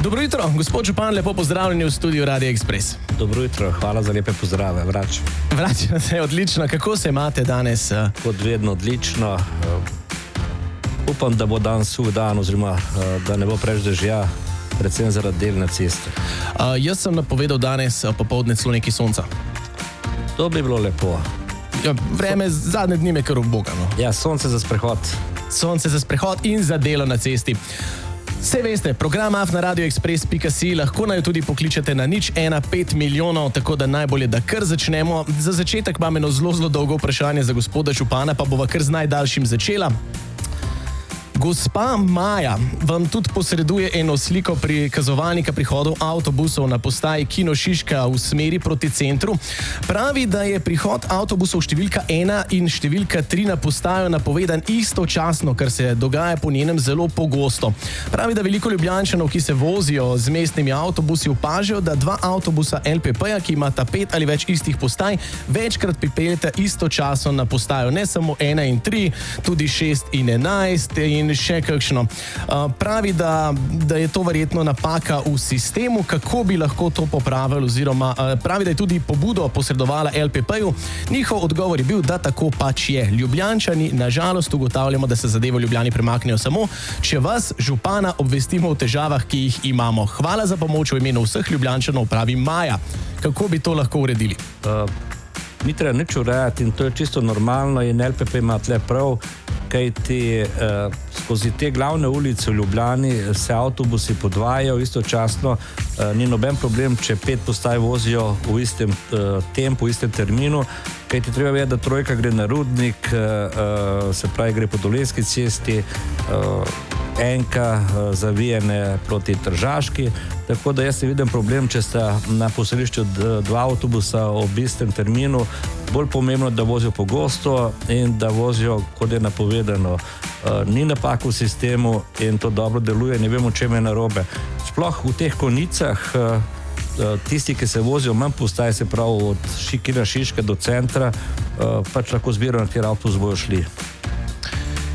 Dobro jutro, gospod župan, lepo pozdravljeni v studiu Radio Express. Dobro jutro, hvala za lepe pozdrave, Vračam se, odlično. Kako se imate danes? Kot vedno odlično. Upam, da bo danes suh dan, oziroma da ne bo preveč dežja, predvsem zaradi del na ceste. Jaz sem napovedal danes popoldne celo nekaj sonca. To bi bilo lepo. Ja, vreme zadnje dni me kar ubogano. Ja, sonce za sprehod. Sonce za sprehod in za delo na cesti. Vse veste, program afna.radioexpress.si lahko naj tudi pokličete na 015 milijonov, tako da najbolje, da kar začnemo. Za začetek imam eno zelo dolgo vprašanje za gospoda župana, pa bova kar z najdaljšim začela. Gospa Maja vam tudi posreduje eno sliko prikazovalnika prihodov avtobusov na postaji Kino Šiška v smeri proti centru. Pravi, da je prihod avtobusov številka 1 in številka 3 na postajo napovedan istočasno, kar se dogaja po njenem zelo pogosto. Pravi, da veliko Ljubljančanov, ki se vozijo z mestnimi avtobusi, opažajo, da dva avtobusa LPP-ja, ki imata 5 ali več istih postaj, večkrat pripeljeta istočasno na postajo. Ne samo 1 in 3, tudi 6 in 11 in še kakšno. Pravi, da je to verjetno napaka v sistemu, kako bi lahko to popravili, oziroma pravi, da je tudi pobudo posredovala LPP-ju. Njihov odgovor je bil, da tako pač je. Ljubljančani nažalost ugotavljamo, da se zadeve v Ljubljani premaknejo samo, če vas, župana, obvestimo o težavah, ki jih imamo. Hvala za pomoč v imenu vseh Ljubljančanov, pravi Maja. Kako bi to lahko uredili? Ni treba nič urejati in to je čisto normalno in LPP ima tle prav, kajti skozi te glavne ulice v Ljubljani se avtobusi podvajajo istočasno, ni noben problem, če 5 postaj vozijo v istem tempu, v istem terminu, kajti treba vedeti, da trojka gre na Rudnik, se pravi gre po Dolenjski cesti, enka zavijene proti Tržaški, tako da jaz ne vidim problem, če sta na poselišču dva avtobusa ob istem terminu. Bolj pomembno, da vozijo pogosto in da vozijo, kot je napovedano. Ni napak v sistemu in to dobro deluje, ne vemo, čem je narobe. Sploh v teh konicah, tisti, ki se vozijo manj postaj, se pravi od Kina Šiške do centra, pač lahko zbirajo, na kjer avtobus bojo šli.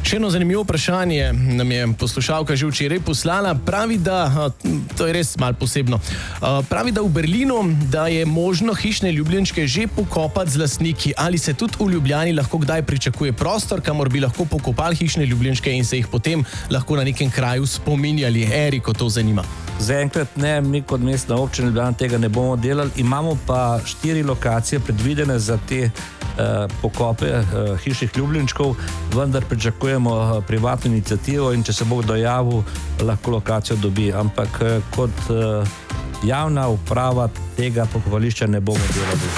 Še eno zanimivo vprašanje nam je poslušalka že včeraj poslala. Pravi, da, to je res malo posebno, pravi, da v Berlinu, da je možno hišne ljubljenčke že pokopati z lastniki. Ali se tudi v Ljubljani lahko kdaj pričakuje prostor, kamor bi lahko pokopali hišne ljubljenčke in se jih potem lahko na nekem kraju spominjali? Eriko to zanima. Zaenkrat ne, mi kot mestna občina Ljubljana tega ne bomo delali. Imamo pa 4 lokacije predvidene za te pokope hišnih ljubljenčkov, vendar pričakujemo privatno inicijativo in če se bo kdo javil, lahko lokacijo dobi. Ampak kot javna uprava tega pokopališča ne bomo delali.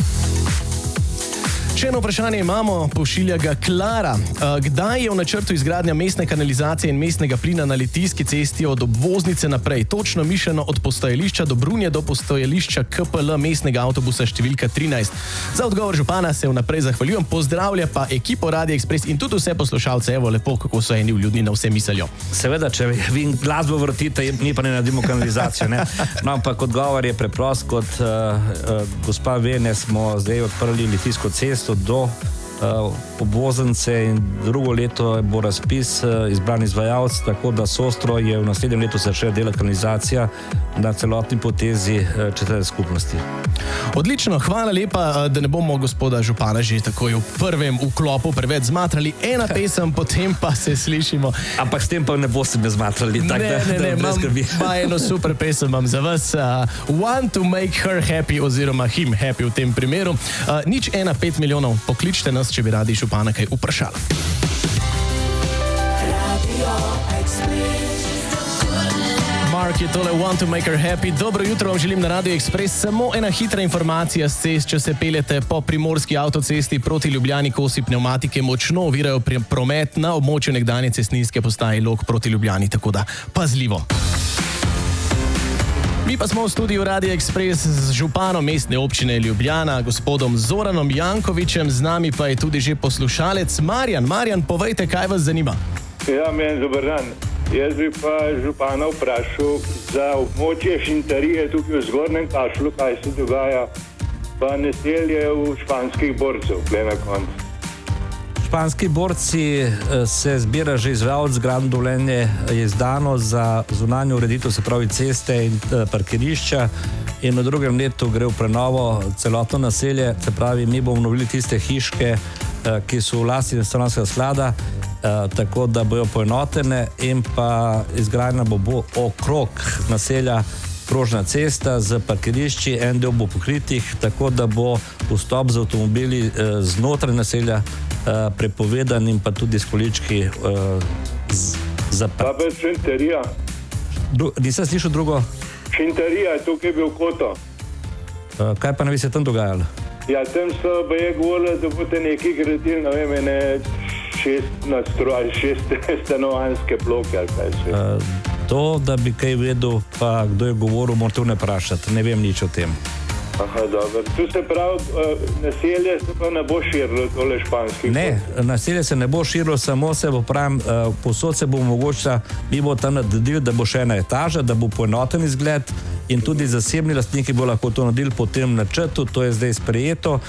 Še eno vprašanje imamo, pošilja ga Klara. Kdaj je v načrtu izgradnja mestne kanalizacije in mestnega plina na Litijski cesti od obvoznice naprej? Točno mišljeno od postajališča Dobrunje do postajališča KPL mestnega avtobusa številka 13. Za odgovor župana se vnaprej zahvaljujem. Pozdravlja pa ekipo Radio Express in tudi vse poslušalce. Evo, lepo, kako so eni vljudni na vse mislijo. Seveda, če vi glasbo vrtite, mi pa ne naredimo kanalizacijo, ne? No, ampak odgovor je preprost. Kot gospa Vene smo zdaj odprli Litijsko cesto do obvoznice in drugo leto bo razpis izbran izvajalec, tako da Sostro je v naslednjem letu začela delati kanalizacija na celotni potezi četrte skupnosti. Odlično, hvala lepa, da ne bomo gospoda župana že takoj v prvem vklopu preveč zmatrali. Ena pesem, potem pa se slišimo. Ampak s tem pa ne boste me zmatrali, tako da brez skrbi. Pa eno super pesem imam za vas. Want to make her happy, oziroma him happy v tem primeru. 015 milijonov, pokličte nas, če bi radi župana kaj vprašala. Mark je tole Want to make her happy. Dobro jutro vam želim na Radio Express. Samo ena hitra informacija s cest, če se peljete po primorski avtocesti proti Ljubljani, kosi pnevmatike močno ovirajo promet na območju nekdanje cestninske postaje Log proti Ljubljani, tako da pazljivo. Mi pa smo v studiu Radio Express z županom mestne občine Ljubljana, gospodom Zoranom Jankovićem, z nami pa je tudi že poslušalec Marjan. Marjan, povejte, kaj vas zanima. Ja, meni dober dan. Jaz bi pa župana vprašal za območje Šintarije tukaj v Zgornjem Kašlu, kaj se dogaja, pa naselje v Španskih borcev, tle na koncu. Španski borci se zbira že izvajalec, gradno dovoljenje je izdano za zunanjo ureditev, se pravi ceste in parkirišča, in v drugem letu gre v prenovo celotno naselje, se pravi, mi bomo obnovili tiste hiške, ki so v lasti stanovanjskega sklada, tako da bojo poenotene, in pa izgradnja bo okrog naselja krožna cesta z parkirišči, en del bo pokritih, tako da bo vstop z avtomobili znotraj naselja prepovedan in pa tudi s količki zaprt. Pa bez šinterija. Nisem slišal drugo? Šinterija je tukaj bil koto. Kaj pa ne bi se tam dogajalo? Ja, tam so baje govorili, da boste nekaj gradili, ne vem, ene 6 stanovanjske bloke ali kaj se. To, da bi kaj vedel, pa kdo je govoril, morate ne vprašati, ne vem nič o tem. Aha, dobro. Tu se pravi, naselje se pa ne bo širilo, tole španski. Ne, naselje se ne bo širilo, samo se bo pravim, posod se bo omogočila, mi bo tam naredili, da bo še ena etaža, da bo poenoten izgled in tudi zasebni lastniki bo lahko to naredili po tem načrtu, to je zdaj sprejeto.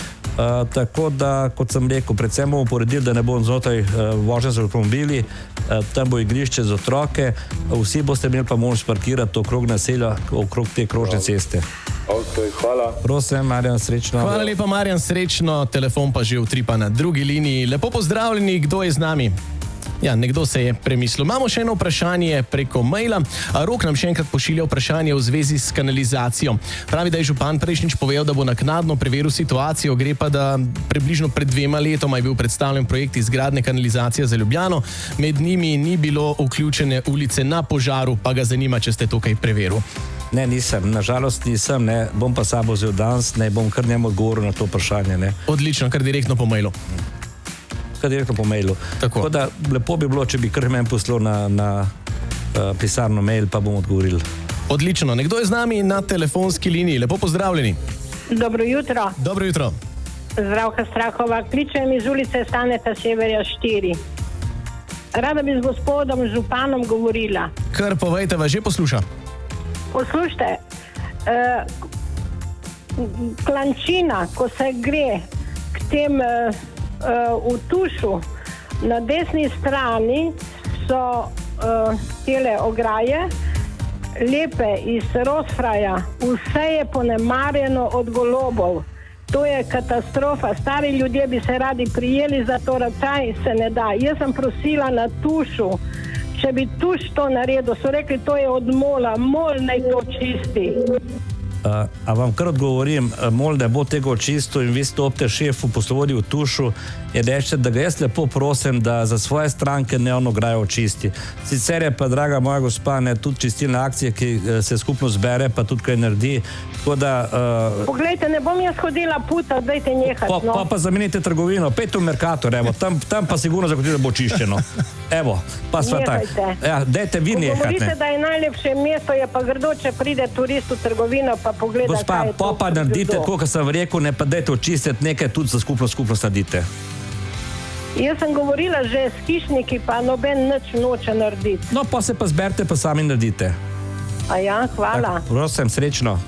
Tako da, kot sem rekel, predvsem bomo poredili, da ne bo znotraj vožnja z avtomobili, tam bo igrišče za otroke, vsi boste imeli pa možnost parkirati okrog naselja, okrog te krožne ceste. Ok, hvala. Prosim, Marjan, srečno. Hvala lepa, Marjan, srečno. Telefon pa že utripa na drugi liniji. Lepo pozdravljeni, kdo je z nami? Ja, nekdo se je premislil. Imamo še eno vprašanje preko maila. Rok nam še enkrat pošilja vprašanje v zvezi s kanalizacijo. Pravi, da je župan prejšnjič povedal, da bo naknadno preveril situacijo. Gre pa, da približno pred 2 letoma je bil predstavljen projekt izgradnje kanalizacije za Ljubljano. Med njimi ni bilo vključene ulice na Požaru, pa ga zanima, če ste to kaj preveril. Ne, nisem, nažalost nisem, ne. Bom pa sabo vzel danes, ne bom kar njemu odgovoril na to vprašanje. Ne. Odlično, kar direktno po mailu. Direktno po mailu. Tako da lepo bi bilo, če bi kar meni poslal na pisarno mail, pa bom odgovoril. Odlično. Nekdo je z nami na telefonski liniji. Lepo pozdravljeni. Dobro jutro. Dobro jutro. Zdravka Strahova. Kličem iz ulice Staneta Severja 4. Rada bi z gospodom županom govorila. Kar povejte, vas že posluša. Poslušajte, klančina, ko se gre k tem v Tušu, na desni strani so tele ograje, lepe iz Rosfraja, vse je ponemarjeno od golobov. To je katastrofa. Stari ljudje bi se radi prijeli za to, racaj se ne da. Jaz sem prosila na Tušu, če bi Tuš to naredil, so rekli, to je od mola, mol naj to čisti. A vam kar odgovorim, mol ne bo tega očistil in vi stopite šefu poslovodju v Tušu in rečete, da ga jaz lepo prosim, da za svoje stranke ne on ograjo očisti. Sicer je pa, draga moja gospa, ne, tudi čistilne akcije, ki se skupno zbere, pa tudi kaj naredi. Tako da... Poglejte, ne bom jaz hodila puta, dajte nehati, no. Pa zamenite trgovino, pejte v Mercator, evo, tam pa sigurno zagotovite, da bo čiščeno. Evo, pa sva tak. Ja, dajte vi nehati. Govorite, da je najlepše mesto, je pa grdo, če pride turist v trgovino, pa pogleda, gospa, kaj je to. pa naredite, tako kot sem rekel, ne pa dajte očistiti nekaj, tudi za skupnost naredite. Jaz sem govorila že s hišniki, pa noben nič noče narediti. No, pa se pa zberite, pa sami naredite. A ja, hvala. Prosim, srečno.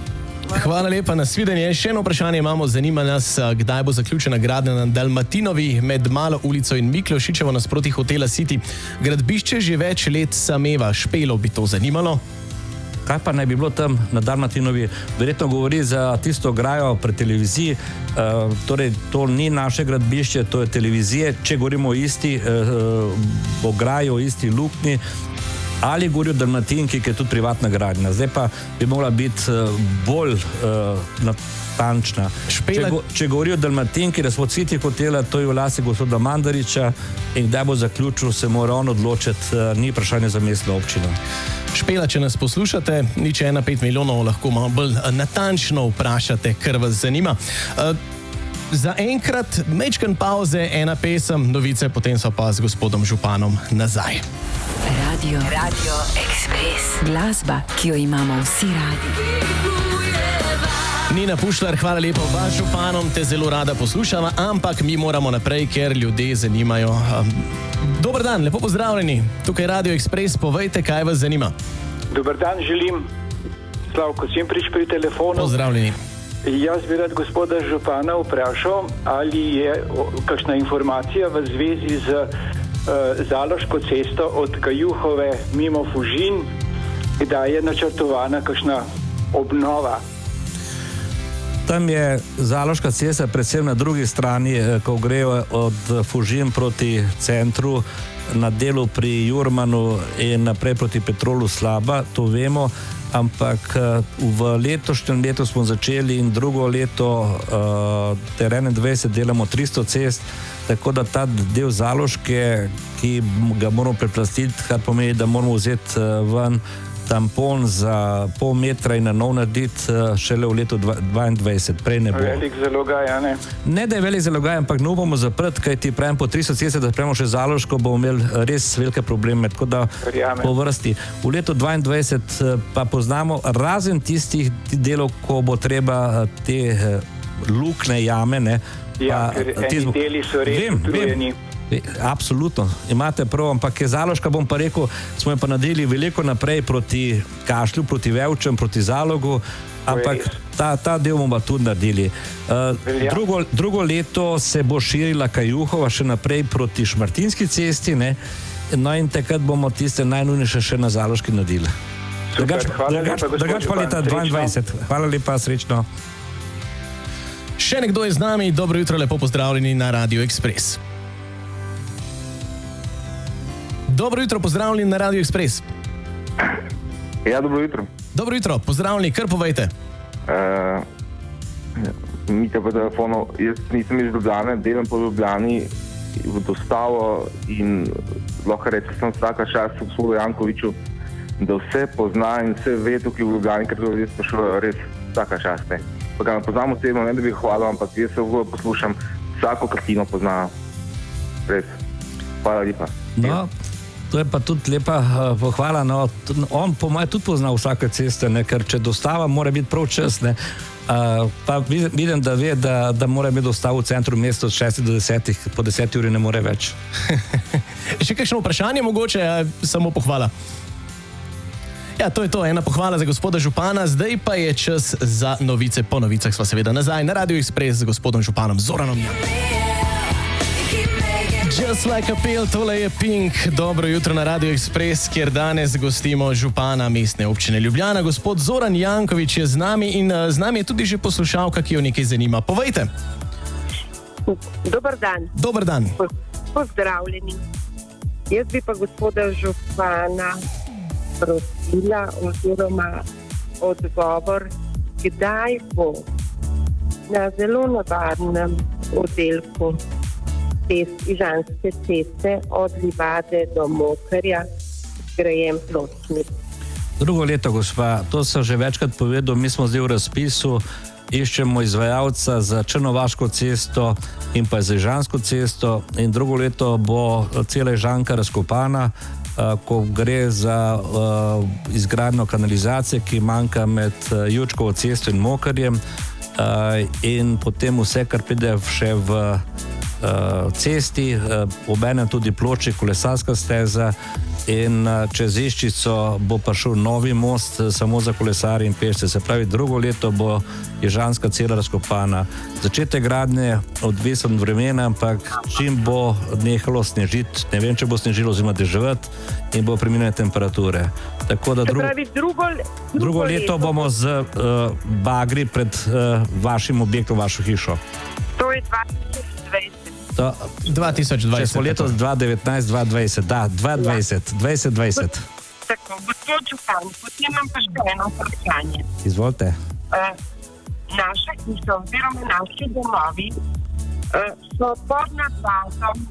Hvala lepa, nasvidenje. Še eno vprašanje imamo, zanima nas, kdaj bo zaključena gradnja na Dalmatinovi med Malo ulico in Miklošičevo nasproti hotela City. Gradbišče že več let sameva, Špelo bi to zanimalo. Kaj pa naj bi bilo tam na Dalmatinovi? Verjetno govori za tisto ograjo pred televiziji, torej to ni naše gradbišče, to je televizije, če govorimo o isti ograji, o isti luknji, ali govori o Dalmatinki, ki je tudi privatna gradnja. Zdaj pa bi mogla biti bolj natančna. Če govori o Dalmatinki, da smo City hotela, to je v lasti gospoda Mandariča in kdaj bo zaključil, se mora on odločiti, ni vprašanje za mestno občino. Špela, če nas poslušate, nič 1,5 milijonov lahko malo bolj natančno vprašate, kar vas zanima. Za enkrat, mečken pauze, ena pesem, novice, potem so pa z gospodom županom nazaj. Radio Express. Glasba, ki jo imamo vsi radi. Nina Pušlar, hvala lepa, vaš županom te zelo rada poslušava, ampak mi moramo naprej, ker ljudje zanimajo. Dober dan, lepo pozdravljeni. Tukaj Radio Express, povejte, kaj vas zanima. Dober dan želim. Slavko Simprič pri telefonu. Pozdravljeni. Jaz bi rad gospoda župana vprašal, ali je kakšna informacija v zvezi z Zaloško cesto od Kajuhove mimo Fužin, kdaj je načrtovana kakšna obnova. Tam je Zaloška cesta predvsem na drugi strani, ko gre od Fužin proti centru, na delu pri Jurmanu in naprej proti Petrolu slaba, to vemo, ampak v letošnjem letu smo začeli in drugo leto ter 21 delamo 300 cest, tako da ta del Zaloške, ki ga moramo preplastiti, kar pomeni, da moramo vzeti ven tampon za pol metra in na nov narediti šele v letu 2022, prej ne bo. Velik zalogaj, a ne? Ne, da je velik zalogaj, ampak ne upamo zapreti, kaj ti pravim po 300 ceste, da sprememo še Zaloško, bomo imeli res velike probleme, tako da po vrsti. V letu 2022 pa poznamo razen tistih delov, ko bo treba te lukne jame, ne. Ja, ker eni deli so res utrujeni. Absolutno, imate prav, ampak je Zaloška, bom pa rekel, smo jo pa naredili veliko naprej proti Kašlju, proti Vevčem, proti Zalogu, ampak ta del bomo tudi naredili. Drugo leto se bo širila Kajuhova še naprej proti Šmartinski cesti, ne? No in takrat bomo tiste najnujnejše še na Zaloški naredili. Drugač pa leta 2022. Hvala lepa, srečno. Še nekdo je z nami, dobro jutro, lepo pozdravljeni na Radio Express. Dobro jutro, pozdravljeni na Radio Express. Ja, dobro jutro. Dobro jutro, pozdravljeni, kar povejte. Mite po telefonu, jaz nisem iz Ljubljane, delam po Ljubljani v dostavo in lahko reči, sem vsaka čast gospodu Jankoviču, da vse pozna in vse ve tukaj v Ljubljani, ker to jaz sprašujem, res vsaka čast. Pa ga ne poznam osebno, ne da bi hvalil, ampak jaz se v poslušam, vsako kartino poznam. Res. Hvala lepa. No, to je pa tudi lepa pohvala. No, on po mojem tudi pozna vsake ceste, ne, ker če dostava mora biti prav čas, ne. Pa vidim, da ve, da mora biti dostava v centru mesta od 6 do 10, po 10 uri ne more več. Še kakšno vprašanje mogoče, samo pohvala? Ja, to je to, ena pohvala za gospoda župana, zdaj pa je čas za novice. Po novicah sva seveda nazaj na Radio Express z gospodom županom Zoranom Jankovićem. Just like a pill, tole je Pink. Dobro jutro na Radio Express, kjer danes gostimo župana mestne občine Ljubljana. Gospod Zoran Janković je z nami in z nami je tudi že poslušalka, ki jo nekaj zanima. Povejte. Dobar dan. Dobar dan. Pozdravljeni. Jaz bi pa gospoda župana prosila oziroma odgovor, kdaj bo na zelo nevarnem oddelku Ižanske ceste od Livade do Mokrja zgrajen pločnik. Drugo leto, gospa, to sem že večkrat povedal, mi smo zdaj v razpisu, iščemo izvajalca za Črnovaško cesto in pa za Ižansko cesto in drugo leto bo cela Ižanka razkopana, ko gre za izgradnjo kanalizacije, ki manjka med Jučkovo cesto in Mokrjem, in potem vse, kar pride še v cesti, obenem tudi pločnik, kolesarska steza in čez Iščico bo prišel novi most samo za kolesarje in pešce. Se pravi, drugo leto bo Ižanska cela razkopana. Začetek gradnje odvisen od vremena, ampak čim bo nehalo snežiti, ne vem, če bo snežilo oziroma deževati in bo preminjene temperature. Tako da drugo leto bomo z bagri pred vašim objektom, vašo hišo. To je 2020. Če smo letos 2019-2020, da, 2020. Tako, gospod župan, potem imam pa še eno vprašanje. Izvolite. Naša hiša oziroma naši domovi so pod nadvozom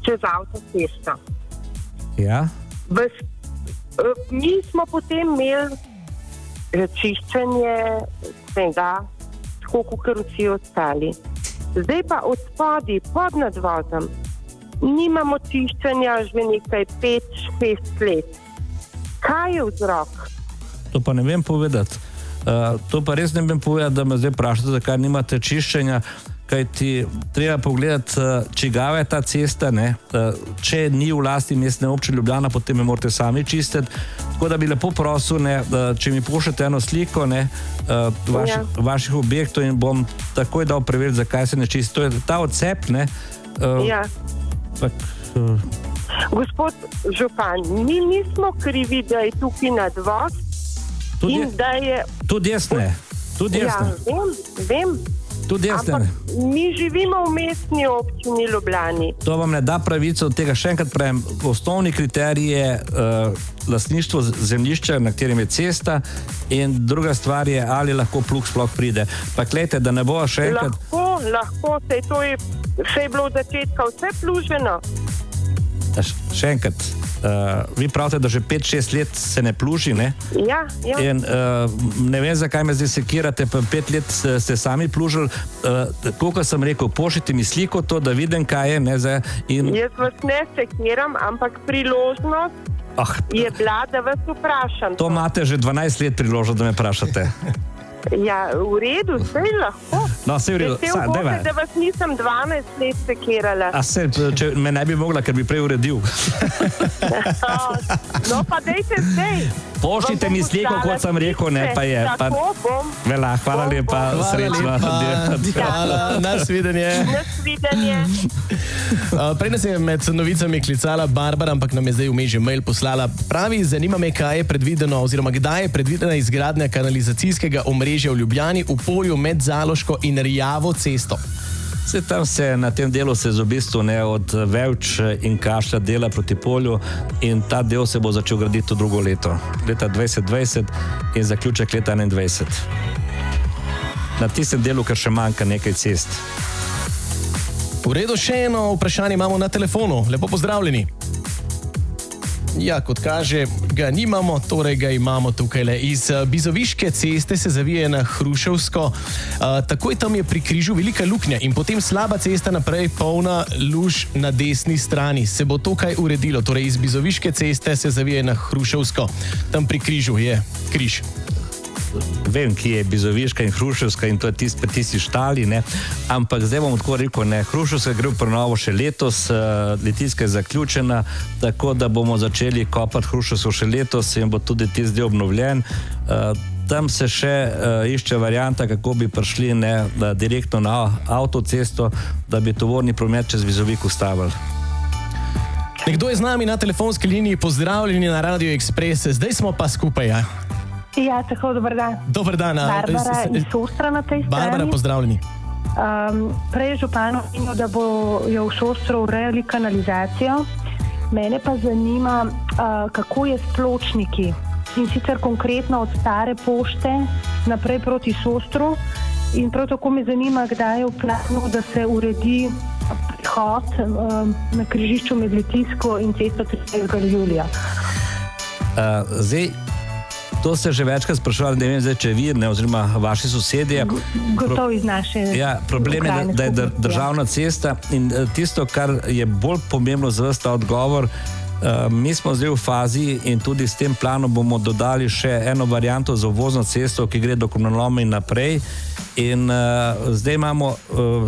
čez avtocesto. Ja? Mi smo potem imeli čiščenje snega, tako kot vsi ostali. Zdaj pa od spodaj, pod nadvozom, nimamo čiščenja že nekaj 5-6 let. Kaj je vzrok? To pa ne vem povedati. To pa res ne vem povedati, da me zdaj vprašate, zakaj nimate čiščenja, kaj ti treba pogledati, čigava je ta cesta, ne? Če ni v lasti mestne občine Ljubljana, potem jo morate sami čistiti. Tako da bi lepo prosil, ne, če mi pošljete eno sliko, ne, vaših objektov in bom takoj dal preveriti, zakaj se ne čisti. To je ta odcep, ne. Gospod župan, mi nismo krivi, da je tukaj nadvoz in da je... Tudi jaz ne. Vem. Tudi jaz ne. Ampak mi živimo v mestni občini Ljubljani. To vam ne da pravico od tega. Še enkrat pravim, osnovni kriterij je lastništvo zemljišča, na katerem je cesta, in druga stvar je, ali lahko plug sploh pride. Pa glejte, da ne bo še enkrat... Lahko, saj je bilo od začetka vse pluženo. Še enkrat, vi pravite, da že 5-6 let se ne pluži, ne? Ja. In ne vem, zakaj me zdaj sekirate, pa 5 let ste sami plužili. Koliko sem rekel, pošljite mi sliko to, da vidim, kaj je, ne? Jaz vas ne sekiram, ampak priložnost je bila, da vas vprašam. To imate že 12 let priložnost, da me vprašate. Ja, v redu, sej lahko. No, sej v redu. Da vas nisem 12 let sekirala. A se, če me ne bi mogla, ker bi prej uredil. No, pa dejte zdaj. Pošljite mi sliko, kot sem rekel, ne, pa je. Tako bom. Vela, hvala lepa, srečno. Hvala, nasvidenje. Prej nas je med novicami klicala Barbara, ampak nam je zdaj vmes že mail poslala. Pravi, zanima me, kaj je predvideno, oziroma kdaj je predvidena izgradnja kanalizacijskega omrežja v Ljubljani v polju med Zaloško in Rijavo cesto. Tam se na tem delu se v bistvu od Vevč in Kašlja dela proti polju in ta del se bo začel graditi drugo leto, leta 2020 in zaključek leta 2021. Na tistem delu, ker še manjka nekaj cest. V redu, še eno vprašanje imamo na telefonu. Lepo pozdravljeni. Ja, kot kaže, ga nimamo, torej ga imamo tukaj. Iz Bizoviške ceste se zavije na Hruševsko. Takoj tam je pri križu velika luknja in potem slaba cesta naprej, polna luž na desni strani. Se bo to kaj uredilo? Torej iz Bizoviške ceste se zavije na Hruševsko. Tam pri križu je križ. Vem, ki je Bizoviška in Hruševska in to je tisti štali, ne? Ampak zdaj bom tako rekel, ne, Hruševska gre v prenovo še letos, Litijska je zaključena, tako da bomo začeli kopati Hruševsko še letos in bo tudi tisti del obnovljen. Tam se še išče varianta, kako bi prišli direktno na avtocesto, da bi tovorni promet čez Bizovik ustavili. Nekdo je z nami na telefonski liniji, pozdravljeni na Radio Express, zdaj smo pa skupaj, ja? Ja, tako, dober dan. Dober dan. Barbara iz Sostra na tej strani. Barbara, pozdravljeni. Prej je župan omenil, da bojo v Sostru urejali kanalizacijo. Mene pa zanima, kako je s pločniki. In sicer konkretno od Stare pošte naprej proti Sostru. In prav tako me zanima, kdaj je v planu, da se uredi prihod na križišču med Litijsko in cesto 3. julija. Zdaj, to ste že večkrat spraševali, ne vem zdaj, če vi, oziroma vaši sosedje. Gotovo iz naše... Ja, problem je, da je državna cesta in tisto, kar je bolj pomembno za vas ta odgovor, mi smo zdaj v fazi in tudi s tem planom bomo dodali še eno varianto za uvozno cesto, ki gre do Kamnoloma in naprej. In zdaj imamo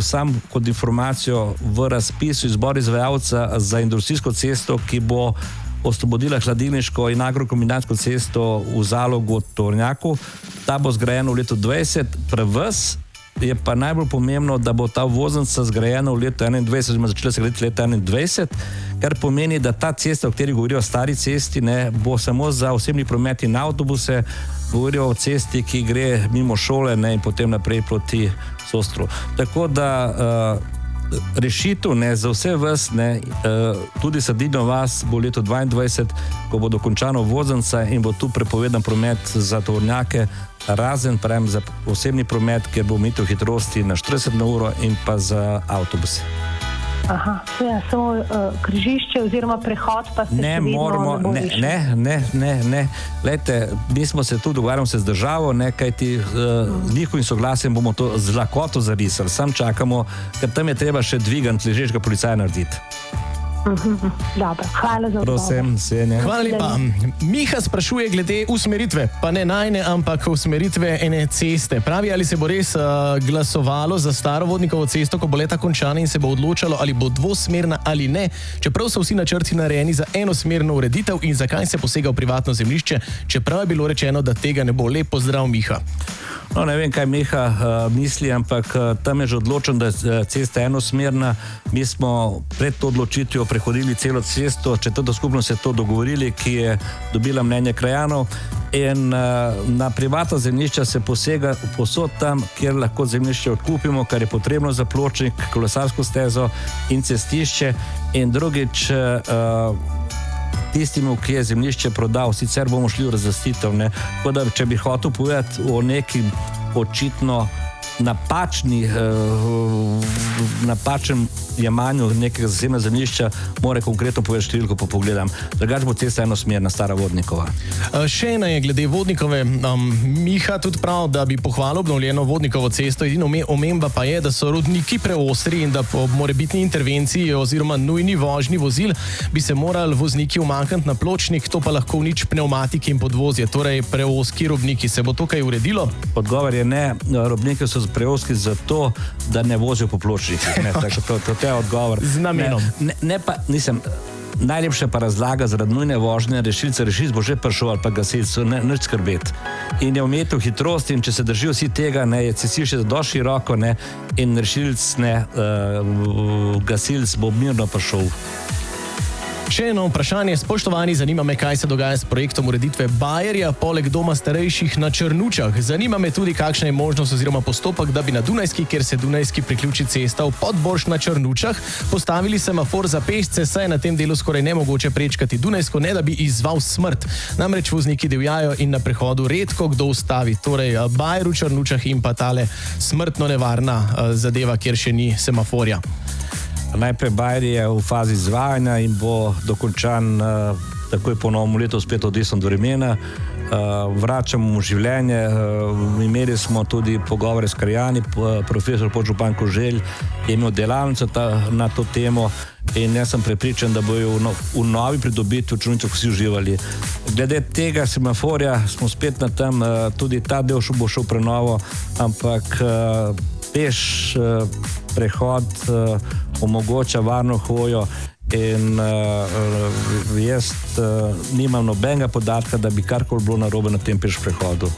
sam kot informacijo v razpisu izbor izvajalca za industrijsko cesto, ki bo osvobodila hladilniško in agrokombinatsko cesto v Zalogu od Tornjaku. Ta bo zgrajena v letu 2020. Pri vas je pa najbolj pomembno, da bo ta voznica zgrajena v letu 2021, oziroma začela se graditi leta 2021, kar pomeni, da ta cesta, o kateri govorijo o stari cesti, bo samo za osebni promet in avtobuse, govorijo o cesti, ki gre mimo šole in potem naprej proti Sostru. Tako da rešitev za vse vas, tudi Sadinjo vas bo leto 2022, ko bo dokončana voznica in bo tu prepovedan promet za tovornjake, razen za osebni promet, kjer bo omejitev hitrosti na 40 na uro in pa za avtobuse. Aha, samo križišče oziroma prehod pa se ne moramo, ne. Glejte, mi smo se tu dogovarjali z državo, kajti z njihovim soglasjem bomo to z lakoto zarisali. Sam čakamo, ker tam je treba še dvigant ležečega policaja narediti. Dobro, hvala za odgovor. Prosim, Senja. Hvala lepa. Miha sprašuje glede usmeritve, pa ne najne, ampak usmeritve ene ceste. Pravi, ali se bo res glasovalo za staro Vodnikovo cesto, ko bo leta končana in se bo odločalo, ali bo dvosmerna ali ne, čeprav so vsi načrti narejeni za enosmerno ureditev in zakaj se posega v privatno zemljišče, čeprav je bilo rečeno, da tega ne bo. Lep pozdrav, Miha. No, ne vem, kaj Miha misli, ampak tam je že odločen, da je cesta enosmerna. Mi smo pred to odločitvijo prehodili celo cesto, četrto skupnost je to dogovorili, ki je dobila mnenje krajanov, in na privatna zemljišča se posega povsod tam, kjer lahko zemljišče odkupimo, kar je potrebno za pločnik, kolesarsko stezo in cestišče, in drugič tistemu, ki je zemljišče prodal, sicer bomo šli v razlastitev, ne. Tako da, če bi hotel povedati o nekim očitno napačnem jemanju nekega zasebnega zemljišča, mora konkretno povedati številko, pa pogledam. Drugače bo cesta enosmerna, stara Vodnikova. Še ena je glede Vodnikove. Miha tudi prav, da bi pohvalil obnovljeno Vodnikovo cesto. Edina omemba pa je, da so rodniki preostri in da po morebitni intervenciji oziroma nujni vožnji vozil bi se morali vozniki umakniti na pločnik, to pa lahko uniči pnevmatiki in podvozje, torej preoski robniki. Se bo to kaj uredilo? Odgovor je ne. Robniki so preoski zato, da ne vozijo po pločnikih. To je odgovor. Z namenom. Ne pa, najlepša pa razlaga zaradi nujne vožnje rešilc bo že prišel ali pa gasilc, nič skrbeti. In je omejitev hitrosti, in če se držijo vsi tega, je cestišče dosti široko, in rešilc gasilc bo mirno prišel. Še eno vprašanje, spoštovani, zanima me, kaj se dogaja s projektom ureditve bajerja poleg doma starejših na Črnučah. Zanima me tudi, kakšna je možnost oziroma postopek, da bi na Dunajski, kjer se Dunajski priključi cesta v Podborš na Črnučah, postavili semafor za pešce, saj je na tem delu skoraj nemogoče prečkati Dunajsko, ne da bi izzval smrt. Namreč vozniki divjajo in na prehodu redko kdo ustavi. Torej, bajer v Črnučah in pa tale smrtno nevarna zadeva, kjer še ni semaforja. Najprej bajer je v fazi izvajanja in bo dokončan takoj po novem letu, spet odvisno od vremena. Vračamo v življenje. Imeli smo tudi pogovore s krajani, profesor podžupan Koželj je imel delavnico na to temo in jaz sem prepričan, da bojo v novi pridobitvi v Črnučah vsi uživali. Glede tega semaforja smo spet na tem, tudi ta del bo šel prenovo, ampak peš prehod omogoča varno hojo in jaz nimam nobenega podatka, da bi karkoli bilo narobe na tem peš prehodu.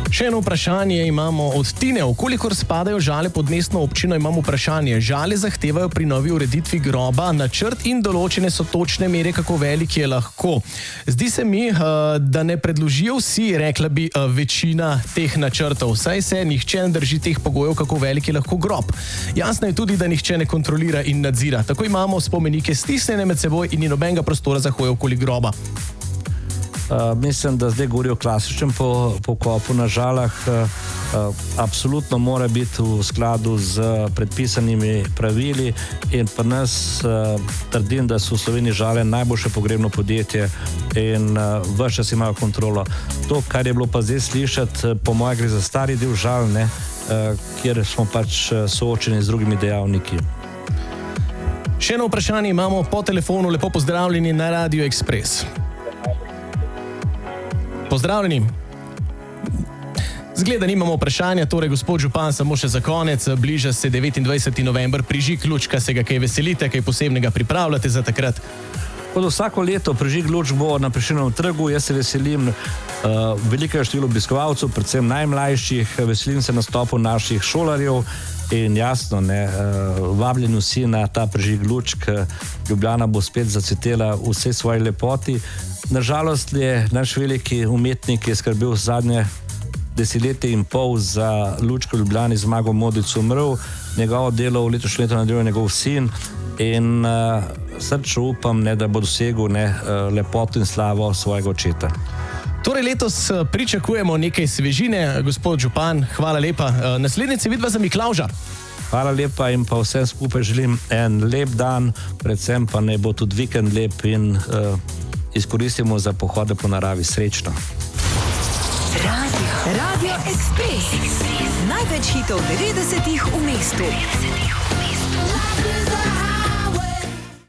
Še eno vprašanje imamo od Tine. Kolikor spadajo Žale pod mestno občino, imamo vprašanje. Žale zahtevajo pri novi ureditvi groba načrt in določene so točne mere, kako velik je lahko. Zdi se mi, da ne predložijo vsi, rekla bi, večina teh načrtov. Saj se nihče ne drži teh pogojev, kako velik je lahko grob. Jasno je tudi, da nihče ne kontrolira in nadzira. Tako imamo spomenike stisnjene med seboj in ni nobenega prostora za hojo okoli groba. Mislim, da zdaj govori o klasičnem pokopu na Žalah. Absolutno mora biti v skladu z predpisanimi pravili in pa nas trdim, da so v Sloveniji Žale najboljše pogrebno podjetje in ves čas imajo kontrolo. To, kar je bilo pa zdaj slišati, po mojem gre za stari del Žal, kjer smo pač soočeni z drugimi dejavniki. Še eno vprašanje imamo po telefonu. Lepo pozdravljeni na Radio Ekspres. Pozdravljeni. Zgleda, nimamo vprašanja, torej gospod župan, samo še za konec, bliža se 29. november, prižig lučka, se ga kaj veselite, kaj posebnega pripravljate za takrat? Kot vsako leto prižig luč bo na Prešernovem trgu, jaz se veselim velikega števila obiskovalcev, predvsem najmlajših, veselim se nastopu naših šolarjev in jasno, vabljeni vsi na ta prižig lučk. Ljubljana bo spet zacvetela v vsej svoji lepoti. Nažalost je naš veliki umetnik, ki je skrbel zadnje desetletje in pol za lučko v Ljubljani, Zmago Modic, umrl. Njegovo delo v letošnjem letu nadaljuje njegov sin in srčno upam, da bo dosegel lepoto in slavo svojega očeta. Torej letos pričakujemo nekaj svežine, gospod župan, hvala lepa. Naslednjič vidva za Miklavža. Hvala lepa in pa vsem skupaj želim en lep dan, predvsem pa naj bo tudi vikend lep in izkoristimo za pohode po naravi. Srečno. Radio Ekspres. Največ hitov 90-ih v mestu.